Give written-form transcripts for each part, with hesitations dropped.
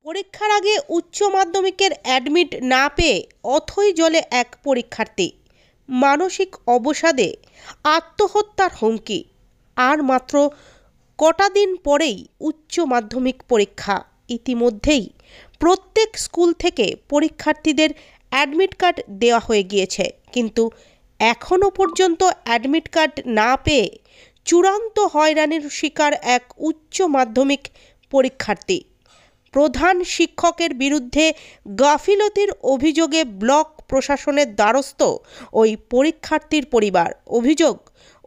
পরীক্ষার আগে উচ্চ মাধ্যমিকের অ্যাডমিট না পেয়ে অথই জলে এক পরীক্ষার্থী। মানসিক অবসাদে আত্মহত্যার হুমকি। আর মাত্র কটা দিন পরেই উচ্চ মাধ্যমিক পরীক্ষা। ইতিমধ্যেই প্রত্যেক স্কুল থেকে পরীক্ষার্থীদের অ্যাডমিট কার্ড দেওয়া হয়ে গিয়েছে, কিন্তু এখনও পর্যন্ত অ্যাডমিট কার্ড না পেয়ে চূড়ান্ত হয়রানির শিকার এক উচ্চ মাধ্যমিক পরীক্ষার্থী। প্রধান শিক্ষকের বিরুদ্ধে গাফিলতির অভিযোগে ব্লক প্রশাসনের দ্বারস্থ ওই পরীক্ষার্থীর পরিবার। অভিযোগ,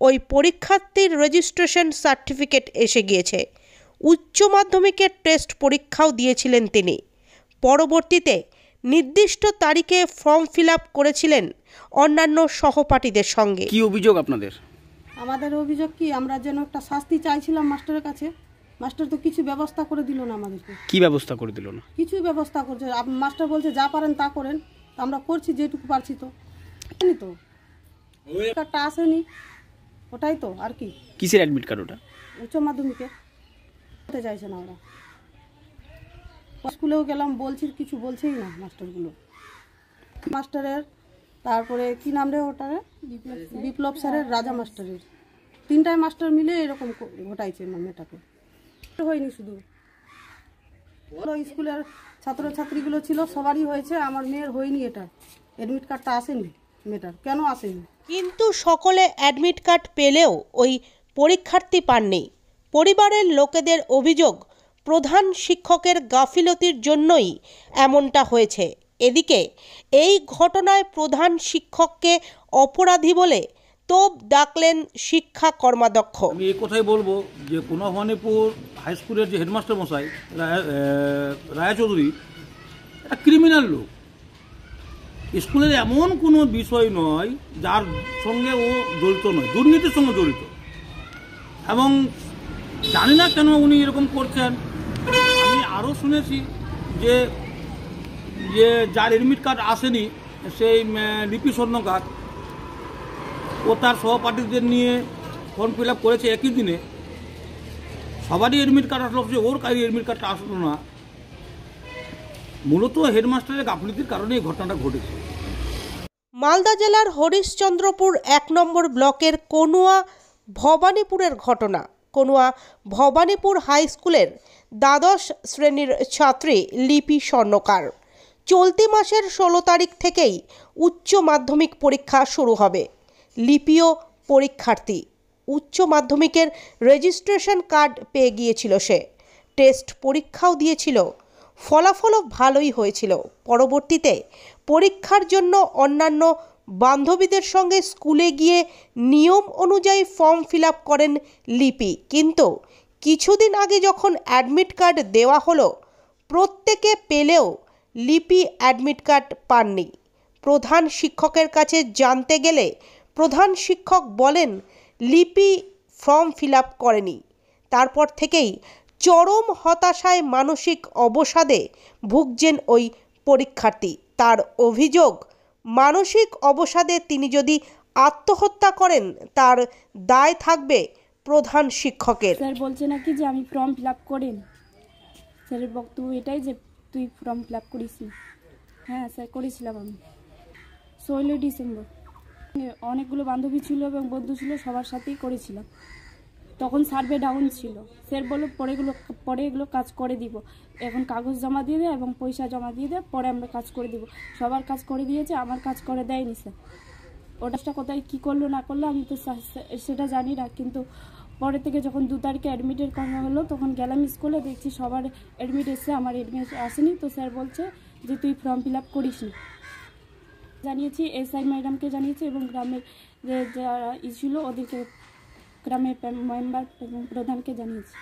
ওই পরীক্ষার্থীর রেজিস্ট্রেশন সার্টিফিকেট এসে গিয়েছে। উচ্চ মাধ্যমিকের টেস্ট পরীক্ষাও দিয়েছিলেন তিনি। পরবর্তীতে নির্দিষ্ট তারিখে ফর্ম ফিল আপ করেছিলেন অন্যান্য সহপাঠীদের সঙ্গে। কি অভিযোগ আপনাদের? আমাদের অভিযোগ কি, আমরা যেন একটা শাস্তি চাইছিলাম মাস্টারের কাছে। মাস্টার তো কিছু ব্যবস্থা করে দিল না আমাদেরকে। কি ব্যবস্থা করে দিল না? কিছু ব্যবস্থা করছে। মাস্টার বলছে যা পারেন তা করেন, আমরা করছি যেটুকু পারছি। তো কার্ডটা আসেনি, ওটাই তো আর কি। কিসের অ্যাডমিট কার্ড ওটা? উচ্চ মাধ্যমিকে হতে চাইছে না ওরা। স্কুলেও গেলাম, বলছি কিছু বলছেই না মাস্টারগুলো। মাস্টারের তারপরে কি নাম রে ওটারে, বিপ্লব স্যারের, রাজা মাস্টারের, তিনটায় মাস্টার মিলে এরকম ঘটাইছে মেয়েটাকে। হয়নি শুধু স্কুলের ছাত্রছাত্রীগুলো ছিল সবারই হয়েছে, আমার মেয়ের হয়নি। এটা অ্যাডমিট কার্ডটা আসেনি মেয়েটার। কেন আসেনি? কিন্তু সকলে অ্যাডমিট কার্ড পেলেও ওই পরীক্ষার্থী পাননি। পরিবারের লোকেদের অভিযোগ, প্রধান শিক্ষকের গাফিলতির জন্যই এমনটা হয়েছে। এদিকে এই ঘটনায় প্রধান শিক্ষককে অপরাধী বলে তোপ ডাকলেন শিক্ষা কর্মাধ্যক্ষ। আমি এই কথাই বলবো যে কোনাভবানীপুর হাই স্কুলের যে হেডমাস্টার মশাই রায়চৌধুরী একটা ক্রিমিনাল লোক। স্কুলের এমন কোনো বিষয় নয় যার সঙ্গে ও জড়িত নয়, দুর্নীতির সঙ্গে জড়িত। এবং জানি না কেন উনি এরকম করছেন। আমি আরও শুনেছি যে যার এডমিট কার্ড আসেনি, সেই লিপি স্বর্ণকার, ও তার সহপাঠীদের নিয়ে ফর্ম ফিল আপ করেছে একই দিনে। সবারই এডমিট কার্ড আসলো, ওর কারই এডমিট কার্ডটা আসলো না। মূলত হেডমাস্টারের গাফিলতির কারণে এই ঘটনাটা ঘটেছে। মালদা জেলার হরিশ্চন্দ্রপুর ১ নম্বর ব্লকের কনুয়া ভবানীপুরের ঘটনা। কনুয়া ভবানীপুর হাই স্কুলের দ্বাদশ শ্রেণীর ছাত্রী লিপি স্বর্ণকার। চলতি মাসের ১৬ তারিখ থেকেই উচ্চ মাধ্যমিক পরীক্ষা শুরু হবে। লিপিও পরীক্ষার্থী। উচ্চ মাধ্যমিকের রেজিস্ট্রেশন কার্ড পেয়ে গিয়েছিল সে। টেস্ট পরীক্ষাও দিয়েছিল, ফলাফলও ভালোই হয়েছিল। পরবর্তীতে পরীক্ষার জন্য অন্যান্য বান্ধবীদের সঙ্গে স্কুলে গিয়ে নিয়ম অনুযায়ী ফর্ম ফিল আপ করেন লিপি। কিন্তু কিছুদিন আগে যখন অ্যাডমিট কার্ড দেওয়া হলো, প্রত্যেকে পেলেও লিপি অ্যাডমিট কার্ড পাননি। প্রধান শিক্ষকের কাছে জানতে গেলে প্রধান শিক্ষক বলেন লিপি ফর্ম ফিল আপ করেনি। তারপর থেকেই চরম হতাশায়, মানসিক অবসাদে ভুগছেন ওই পরীক্ষার্থী। তার অভিযোগ, মানসিক অবসাদে তিনি যদি আত্মহত্যা করেন তার দায় থাকবে প্রধান শিক্ষকের। স্যার বলছে নাকি যে আমি ফর্ম ফিল আপ করিনি। স্যারের বক্তব্য এটাই যে তুই ফর্ম ফিল আপ করিস নি। হ্যাঁ স্যার, করেছিলাম আমি 16 ডিসেম্বর। অনেকগুলো বান্ধবী ছিল এবং বন্ধু ছিল, সবার সাথেই করেছিলাম। তখন সার্ভে ডাউন ছিল। স্যার বলল পরে এগুলো কাজ করে দিব, এখন কাগজ জমা দিয়ে দে এবং পয়সা জমা দিয়ে দে, পরে আমরা কাজ করে দিব। সবার কাজ করে দিয়েছে, আমার কাজ করে দেয়নি স্যার। ওটা কোথায় কী করলো না করলো আমি তো সেটা জানি না। কিন্তু পরে থেকে যখন 2 তারিখে অ্যাডমিটের কথা হলো, তখন গেলাম স্কুলে, দেখছি সবার অ্যাডমিট এসে, আমার অ্যাডমিট আসেনি। তো স্যার বলছে যে তুই ফর্ম ফিল আপ করিস নি। জানিয়েছি এসআই ম্যাডামকে জানিয়েছি এবং গ্রামের যারা ছিল ওদেরকে, গ্রামের মেম্বার এবং প্রধানকে জানিয়েছি।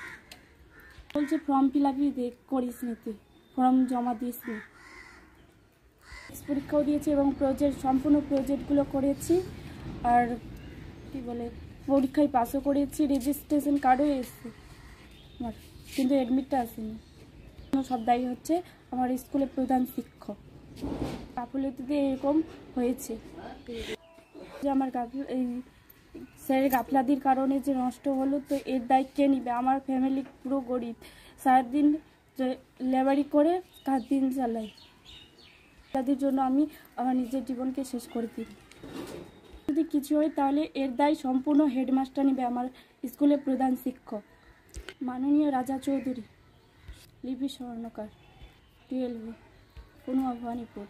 বলছে ফর্ম ফিল আপই করিস নি, তুই ফর্ম জমা দিস নি। পরীক্ষাও দিয়েছি এবং সম্পূর্ণ প্রজেক্টগুলো করেছি। আর কি বলে, পরীক্ষায় পাসও করেছি, রেজিস্ট্রেশন কার্ডও এসেছে আমার, কিন্তু অ্যাডমিটটা আসেনি। সব দায়ী হচ্ছে আমার স্কুলের প্রধান শিক্ষক। গাফিলতিতে এরকম হয়েছে যে আমার এই স্যারের গাফিলতির কারণে যে নষ্ট হলো, তো এর দায় কে নিবে? আমার ফ্যামিলি পুরো গরিব, সারাদিন যে লেবারি করে কাজ দিন চালাই। তাদের জন্য আমি আমার নিজের জীবনকে শেষ করে দিই। যদি কিছু হয় তাহলে এর দায় সম্পূর্ণ হেডমাস্টার নেবে, আমার স্কুলের প্রধান শিক্ষক মাননীয় রাজা চৌধুরী, লিপি স্বর্ণকার, 12 কনুয়া ভবানীপুর।